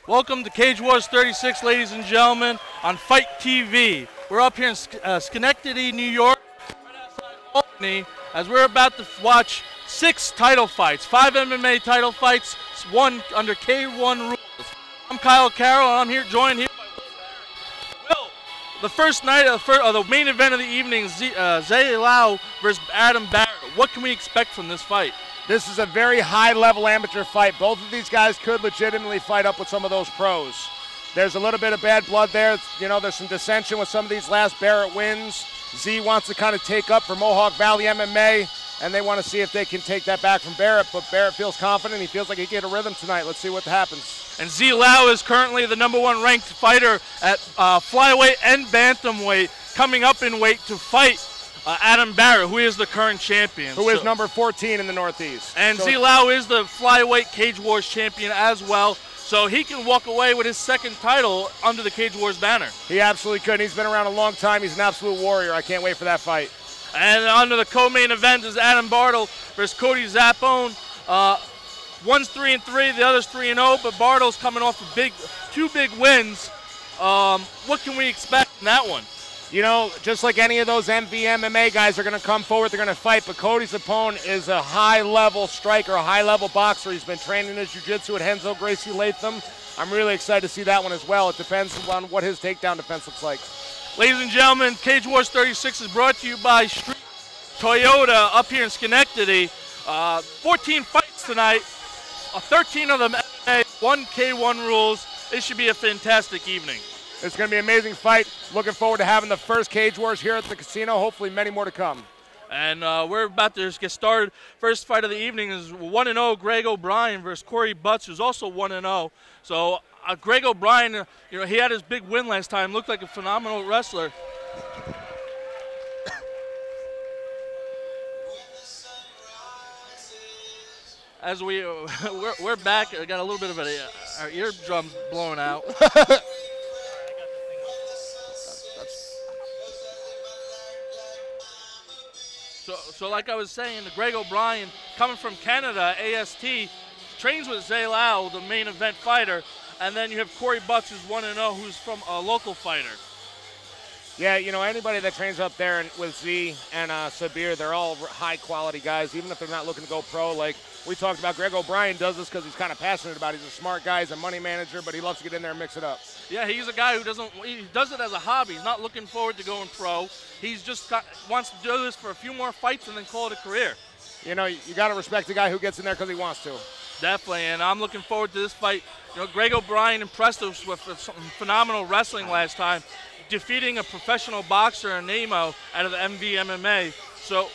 Welcome to Cage Wars 36, ladies and gentlemen, on Fight TV. We're up here in Schenectady, New York, right outside Albany, as we're about to watch 6 title fights, 5 MMA title fights, 1 under K1 rules. I'm Kyle Carroll, and I'm here joined here by Will. The first night of the main event of the evening is Zay Lau versus Adam Barrett. What can we expect from this fight? This is a very high-level amateur fight. Both of these guys could legitimately fight up with some of those pros. There's a little bit of bad blood there. You know, there's some dissension with some of these last Barrett wins. Z wants to kind of take up for Mohawk Valley MMA, and they want to see if they can take that back from Barrett. But Barrett feels confident. He feels like he can get a rhythm tonight. Let's see what happens. And Z Lau is currently the #1 ranked fighter at flyweight and bantamweight, coming up in weight to fight Adam Barrett, who is the current champion. Who is number 14 in the Northeast. And Zay Lau is the flyweight Cage Wars champion as well, so he can walk away with his 2nd title under the Cage Wars banner. He absolutely could. He's been around a long time. He's an absolute warrior. I can't wait for that fight. And under the co-main event is Adam Bartle versus Cody Zappone. One's 3-3, the other's 3-0, but Bartle's coming off of 2 big wins. What can we expect in that one? You know, just like any of those MMA guys are going to come forward, they're going to fight, but Cody's opponent is a high-level striker, a high-level boxer. He's been training his jiu-jitsu at Renzo Gracie Latham. I'm really excited to see that one as well. It depends on what his takedown defense looks like. Ladies and gentlemen, Cage Wars 36 is brought to you by Street Toyota up here in Schenectady. 14 fights tonight, 13 of them MMA, 1 K1 rules. It should be a fantastic evening. It's going to be an amazing fight. Looking forward to having the first Cage Wars here at the casino. Hopefully many more to come. And we're about to get started. First fight of the evening is 1-0 Greg O'Brien versus Corey Butts, who's also 1-0. So Greg O'Brien, you know, he had his big win last time. Looked like a phenomenal wrestler. As we're back, I got a little bit of our eardrums blowing out. So like I was saying, Greg O'Brien, coming from Canada, AST, trains with Zay Lau, the main event fighter, and then you have Corey Butts, who's 1-0, who's from a local fighter. Yeah, you know, anybody that trains up there with Z and Sabir, they're all high-quality guys, even if they're not looking to go pro. Like we talked about, Greg O'Brien does this because he's kind of passionate about it. He's a smart guy, he's a money manager, but he loves to get in there and mix it up. Yeah, he's a guy who he does it as a hobby. He's not looking forward to going pro. He's just wants to do this for a few more fights and then call it a career. You know, you got to respect the guy who gets in there because he wants to. Definitely, and I'm looking forward to this fight. You know, Greg O'Brien impressed us with some phenomenal wrestling last time, defeating a professional boxer in Nemo out of the MMA. So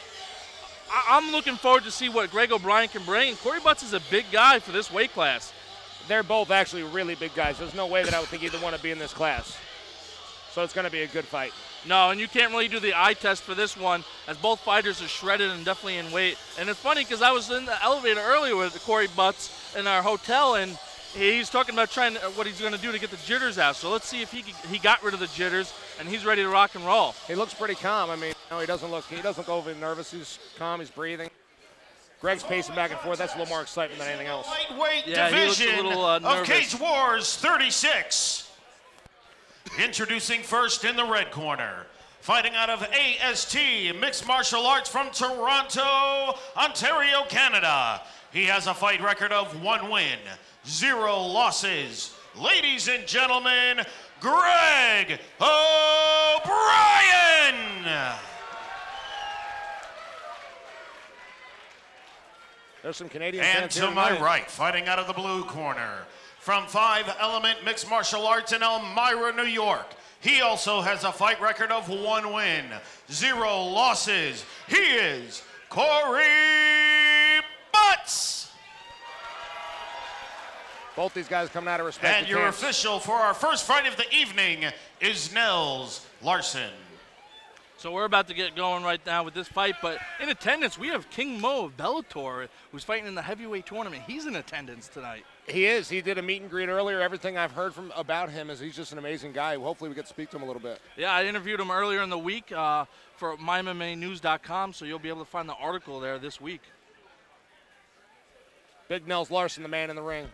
I'm looking forward to see what Greg O'Brien can bring. Corey Butts is a big guy for this weight class. They're both actually really big guys. There's no way that I would think either one would be in this class. So it's going to be a good fight. No, and you can't really do the eye test for this one, as both fighters are shredded and definitely in weight. And it's funny because I was in the elevator earlier with Corey Butts in our hotel, and he's talking about what he's going to do to get the jitters out. So let's see if he got rid of the jitters and he's ready to rock and roll. He looks pretty calm. I mean, no, he doesn't look overly nervous. He's calm. He's breathing. Greg's pacing back and forth. That's a little more excitement than anything else. Lightweight division of Cage Wars 36. Introducing first in the red corner, fighting out of AST Mixed Martial Arts from Toronto, Ontario, Canada. He has a fight record of 1 win, 0 losses. Ladies and gentlemen, Greg O'Brien! There's some Canadian fans here. And to my right, fighting out of the blue corner, from 5 Element Mixed Martial Arts in Elmira, New York. He also has a fight record of 1 win, 0 losses. He is Corey Butts. Both these guys coming out of respect. And your official for our first fight of the evening is Nels Larson. So we're about to get going right now with this fight, but in attendance we have King Mo of Bellator, who's fighting in the heavyweight tournament. He's in attendance tonight. He is. He did a meet and greet earlier. Everything I've heard about him is he's just an amazing guy. Hopefully we get to speak to him a little bit. Yeah, I interviewed him earlier in the week for MyMMAnews.com, so you'll be able to find the article there this week. Big Nels Larson, the man in the ring.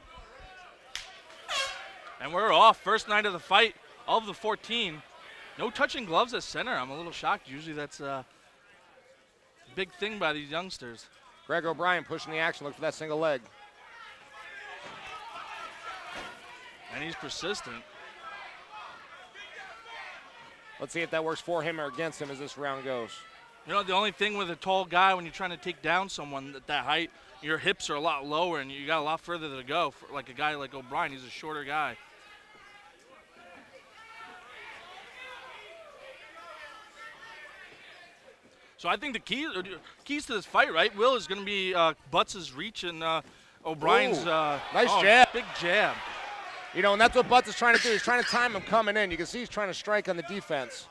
And we're off. First night of the fight of the 14. No touching gloves at center. I'm a little shocked. Usually that's a big thing by these youngsters. Greg O'Brien pushing the action. Look for that single leg. And he's persistent. Let's see if that works for him or against him as this round goes. You know, the only thing with a tall guy when you're trying to take down someone at that height, your hips are a lot lower and you got a lot further to go. For like a guy like O'Brien, he's a shorter guy. So I think the keys to this fight, right, Will, is going to be Butts' reach and O'Brien's nice jab. Big jab. You know, and that's what Butts is trying to do. He's trying to time him coming in. You can see he's trying to strike on the defense.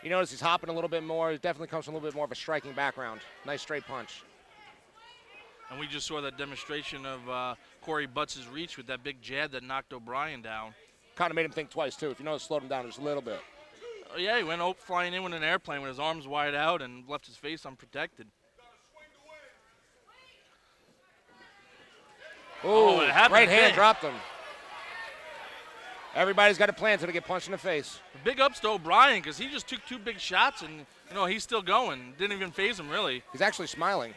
You notice he's hopping a little bit more. He definitely comes from a little bit more of a striking background. Nice straight punch. And we just saw that demonstration of Corey Butts' reach with that big jab that knocked O'Brien down. Kind of made him think twice, too. If you notice, slowed him down just a little bit. Oh, yeah, he went flying in with an airplane with his arms wide out and left his face unprotected. Oh, right hand dropped him. Everybody's got a plan until they get punched in the face. Big ups to O'Brien because he just took 2 big shots and, you know, he's still going. Didn't even phase him, really. He's actually smiling.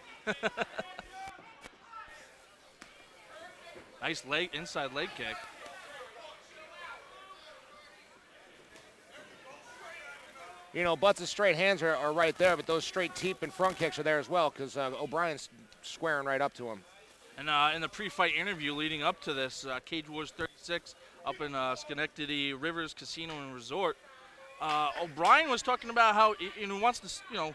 Nice inside leg kick. You know, Butts' straight hands are right there, but those straight teep and front kicks are there as well because O'Brien's squaring right up to him. And in the pre-fight interview leading up to this, Cage Wars 36 up in Schenectady Rivers Casino and Resort, O'Brien was talking about how he wants to, you know,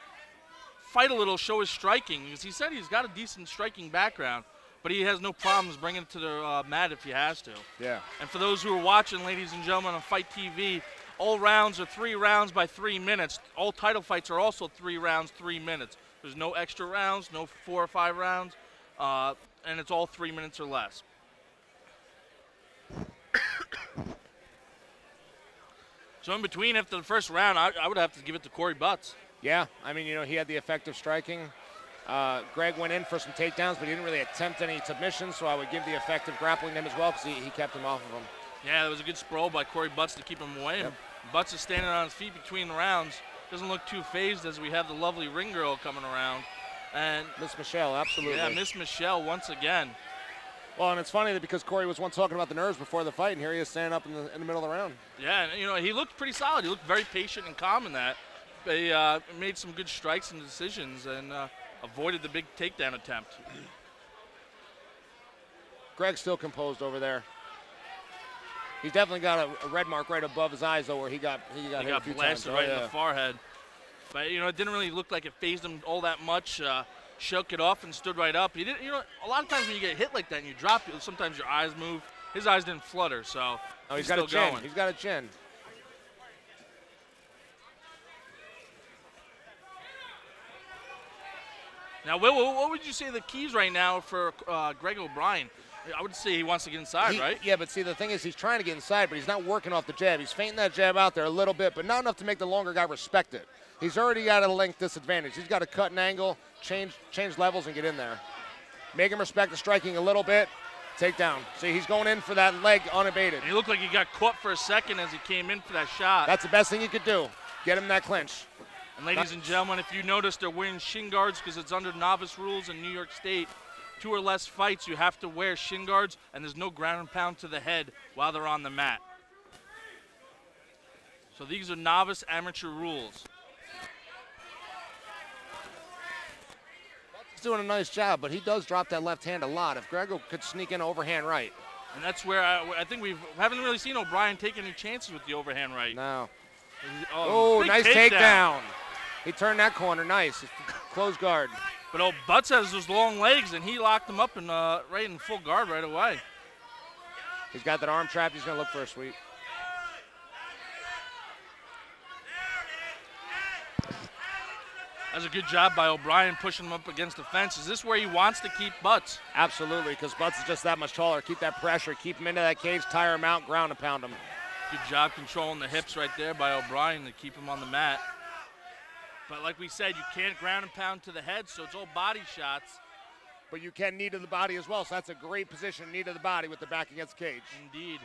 fight a little, show his striking. Because he said he's got a decent striking background, but he has no problems bringing it to the mat if he has to. Yeah. And for those who are watching, ladies and gentlemen, on Fight TV, all rounds are 3 rounds by 3 minutes. All title fights are also 3 rounds, 3 minutes. There's no extra rounds, no 4 or 5 rounds, and it's all 3 minutes or less. So in between, after the first round, I would have to give it to Corey Butts. Yeah, I mean, you know, he had the effective striking. Greg went in for some takedowns, but he didn't really attempt any submissions, so I would give the effective grappling to him as well because he kept him off of him. Yeah, that was a good sprawl by Corey Butts to keep him away. Yep. Butts is standing on his feet between the rounds. Doesn't look too phased as we have the lovely ring girl coming around. And Miss Michelle, absolutely. Yeah, Miss Michelle once again. Well, and it's funny that because Corey was once talking about the nerves before the fight, and here he is standing up in the middle of the round. Yeah, and, you know, he looked pretty solid. He looked very patient and calm in that. He made some good strikes and decisions and avoided the big takedown attempt. Greg's still composed over there. He's definitely got a red mark right above his eyes, though, where he got hit a few blasted times. right in the forehead. But, you know, it didn't really look like it phased him all that much. Shook it off and stood right up. He didn't, you know, a lot of times when you get hit like that and you drop, sometimes your eyes move. His eyes didn't flutter, so he's got a chin. He's got a chin. Now, Will, what would you say the keys right now for Greg O'Brien? I would say he wants to get inside, right? Yeah, but see, the thing is he's trying to get inside, but he's not working off the jab. He's feinting that jab out there a little bit, but not enough to make the longer guy respect it. He's already got a length disadvantage. He's got to cut an angle, change levels, and get in there. Make him respect the striking a little bit. Take down. See, he's going in for that leg unabated. And he looked like he got caught for a second as he came in for that shot. That's the best thing you could do. Get him in that clinch. And ladies and gentlemen, if you notice, they're wearing shin guards because it's under novice rules in New York State. 2 or less fights, you have to wear shin guards, and there's no ground and pound to the head while they're on the mat. So these are novice amateur rules. He's doing a nice job, but he does drop that left hand a lot. If Grego could sneak in overhand right. And that's where I think we haven't really seen O'Brien take any chances with the overhand right. No. Oh, nice takedown. He turned that corner. Nice. Close guard. But Butts has those long legs, and he locked him up right in full guard right away. He's got that arm trapped. He's going to look for a sweep. That's a good job by O'Brien pushing him up against the fence. Is this where he wants to keep Butts? Absolutely, because Butts is just that much taller. Keep that pressure. Keep him into that cage, tire him out, ground and pound him. Good job controlling the hips right there by O'Brien to keep him on the mat. But like we said, you can't ground and pound to the head, so it's all body shots. but you can knee to the body as well. So that's a great position, knee to the body with the back against the cage. Indeed.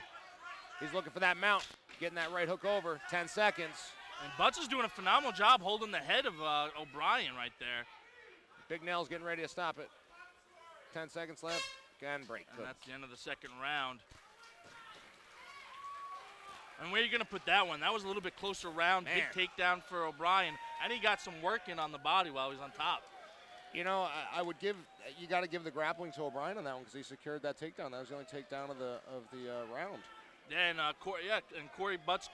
He's looking for that mount, getting that right hook over. 10 seconds. And Butts is doing a phenomenal job holding the head of O'Brien right there. Big Nell's getting ready to stop it. 10 seconds left. Again, break. And that's the end of the second round. And where are you going to put that one? That was a little bit closer round. Man. Big takedown for O'Brien. And he got some work in on the body while he was on top. You know, I would give, you got to give the grappling to O'Brien on that one because he secured that takedown. That was the only takedown of the round. Yeah, and Corey Butts,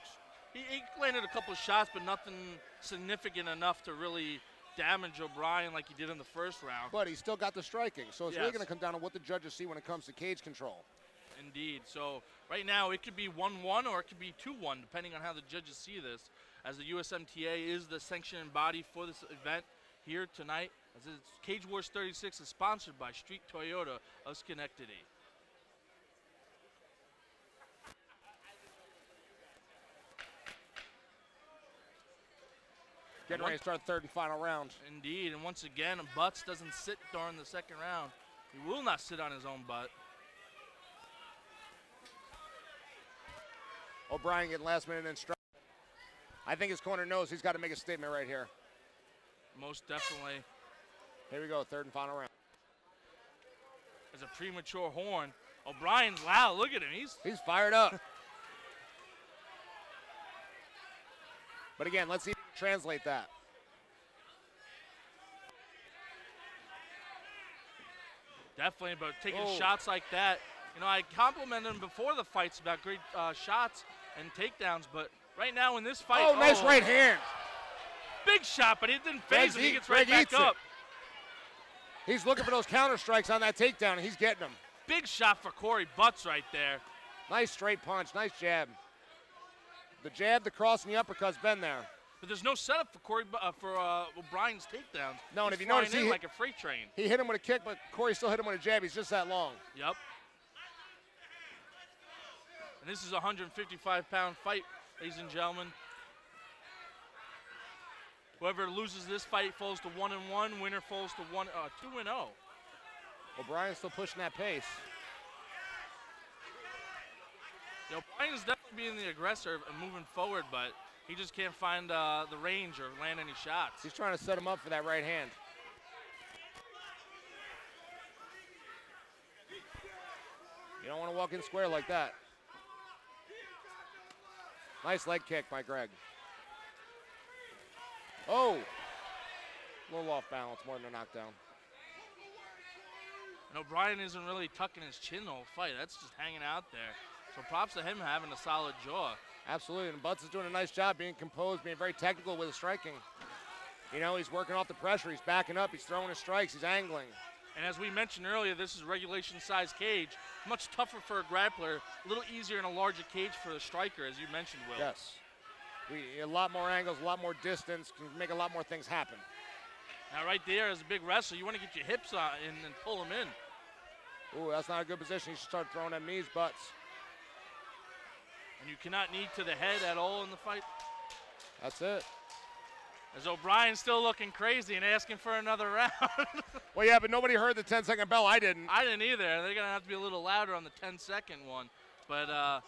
he landed a couple of shots, but nothing significant enough to really damage O'Brien like he did in the first round. But he still got the striking, so it's Yes. really going to come down to what the judges see when it comes to cage control. Indeed. So right now it could be 1-1 or it could be 2-1, depending on how the judges see this, as the USMTA is the sanctioning body for this event here tonight. As it's Cage Wars 36 is sponsored by Street Toyota of Schenectady. Getting ready to start third and final round. Indeed, and once again, Butts doesn't sit during the second round. He will not sit on his own butt. O'Brien getting last minute instruction. I think his corner knows he's got to make a statement right here. Most definitely. Here we go, third and final round. There's a premature horn. O'Brien's loud. Look at him. He's fired up. But again, let's see if he can translate that. Definitely, but taking shots like that. You know, I complimented him before the fights about great shots and takedowns, but right now in this fight. Oh, nice right hand. Big shot, but it didn't phase him. He gets right back up. He's looking for those counter strikes on that takedown, and he's getting them. Big shot for Corey Butts right there. Nice straight punch, nice jab. The jab, the cross, and the uppercut's been there. But there's no setup for O'Brien's takedowns. No, and He's if you notice, he like a freight train. He hit him with a kick, but Corey still hit him with a jab. He's just that long. Yep. And this is a 155-pound fight, ladies and gentlemen. Whoever loses this fight falls to 1-1. Winner falls to 2-0. O'Brien's still pushing that pace. Yeah, O'Brien's definitely being the aggressor and moving forward, but he just can't find the range or land any shots. He's trying to set him up for that right hand. You don't want to walk in square like that. Nice leg kick by Greg. Oh! A little off balance, more than a knockdown. And O'Brien isn't really tucking his chin the whole fight. That's just hanging out there. So props to him having a solid jaw. Absolutely, and Butts is doing a nice job being composed, being very technical with his striking. You know, he's working off the pressure. He's backing up. He's throwing his strikes. He's angling. And as we mentioned earlier, this is regulation-size cage. Much tougher for a grappler, a little easier in a larger cage for the striker, as you mentioned, Will. Yes. A lot more angles, a lot more distance, can make a lot more things happen. Now right there, as a big wrestler, you want to get your hips on and pull him in. Ooh, that's not a good position. You should start throwing them knees, Butts. And you cannot knee to the head at all in the fight. That's it. As O'Brien's still looking crazy and asking for another round. Well, yeah, but nobody heard the 10-second bell. I didn't. I didn't either. They're going to have to be a little louder on the 10-second one. But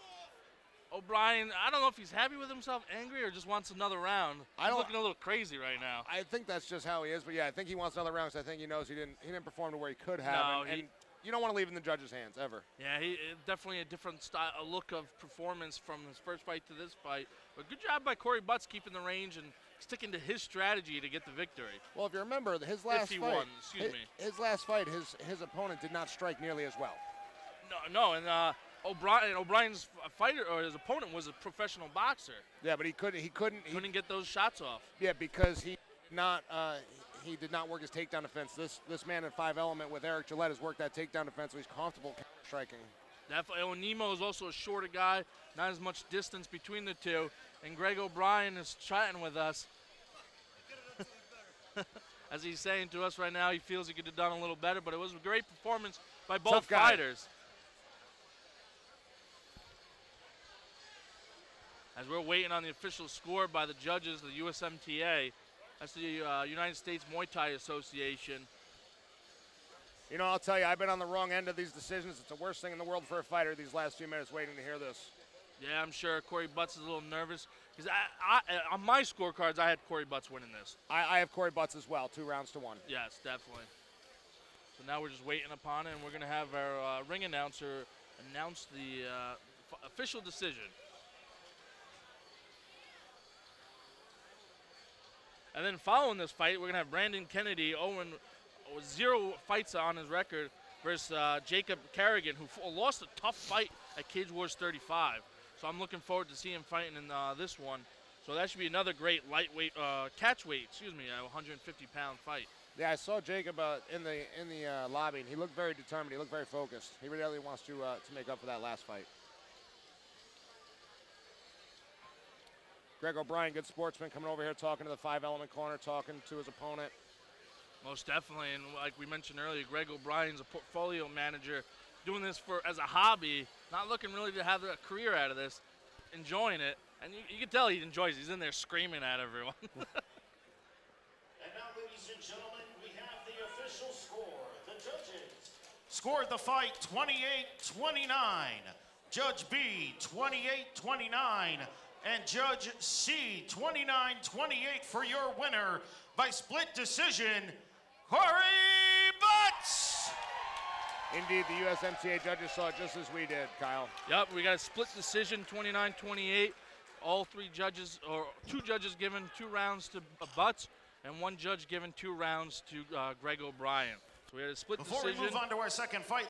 O'Brien, I don't know if he's happy with himself, angry, or just wants another round. He's looking a little crazy right now. I think that's just how he is. But, yeah, I think he wants another round because I think he knows he didn't perform to where he could have. No, and you don't want to leave it in the judges' hands, ever. Yeah, definitely a different style, a look of performance from his first fight to this fight. But good job by Corey Butts keeping the range and sticking to his strategy to get the victory. Well, if you remember, his last if he fight, won, excuse me. His last fight, his opponent did not strike nearly as well. No, and O'Brien's fighter or his opponent was a professional boxer. Yeah, but he couldn't get those shots off. Yeah, because he did not work his takedown defense. This man in 5-element with Eric Gillette has worked that takedown defense, so he's comfortable striking. Definitely. Nemo is also a shorter guy, not as much distance between the two. And Greg O'Brien is chatting with us. As he's saying to us right now, he feels he could have done a little better, but it was a great performance by both fighters. As we're waiting on the official score by the judges, the USMTA. That's the United States Muay Thai Association. You know, I'll tell you, I've been on the wrong end of these decisions. It's the worst thing in the world for a fighter these last few minutes waiting to hear this. Yeah, I'm sure Corey Butts is a little nervous because on my scorecards, I had Corey Butts winning this. I have Corey Butts as well, 2 rounds to 1. Yes, definitely. So now we're just waiting upon it, and we're going to have our ring announcer announce the official decision. And then following this fight, we're going to have Brandon Kennedy, with 0 fights on his record, versus Jacob Carrigan, who lost a tough fight at Cage Wars 35. So I'm looking forward to seeing him fighting in this one. So that should be another great lightweight, catchweight, 150-pound fight. Yeah, I saw Jacob in the lobby, and he looked very determined. He looked very focused. He really wants to make up for that last fight. Greg O'Brien, good sportsman, coming over here talking to the 5-element corner, talking to his opponent. Most definitely, and like we mentioned earlier, Greg O'Brien's a portfolio manager, doing this as a hobby, not looking really to have a career out of this, enjoying it, and you can tell he enjoys it. He's in there screaming at everyone. And now, ladies and gentlemen, we have the official score. The judges scored the fight 28-29, Judge B 28-29, and Judge C 29-28 for your winner by split decision, Corey Butts. Indeed, the USMCA judges saw it just as we did, Kyle. Yep, we got a split decision, 29-28. All 3 judges, or 2 judges giving 2 rounds to Butts, and 1 judge giving 2 rounds to Greg O'Brien. So we had a split decision. Before we move on to our second fight,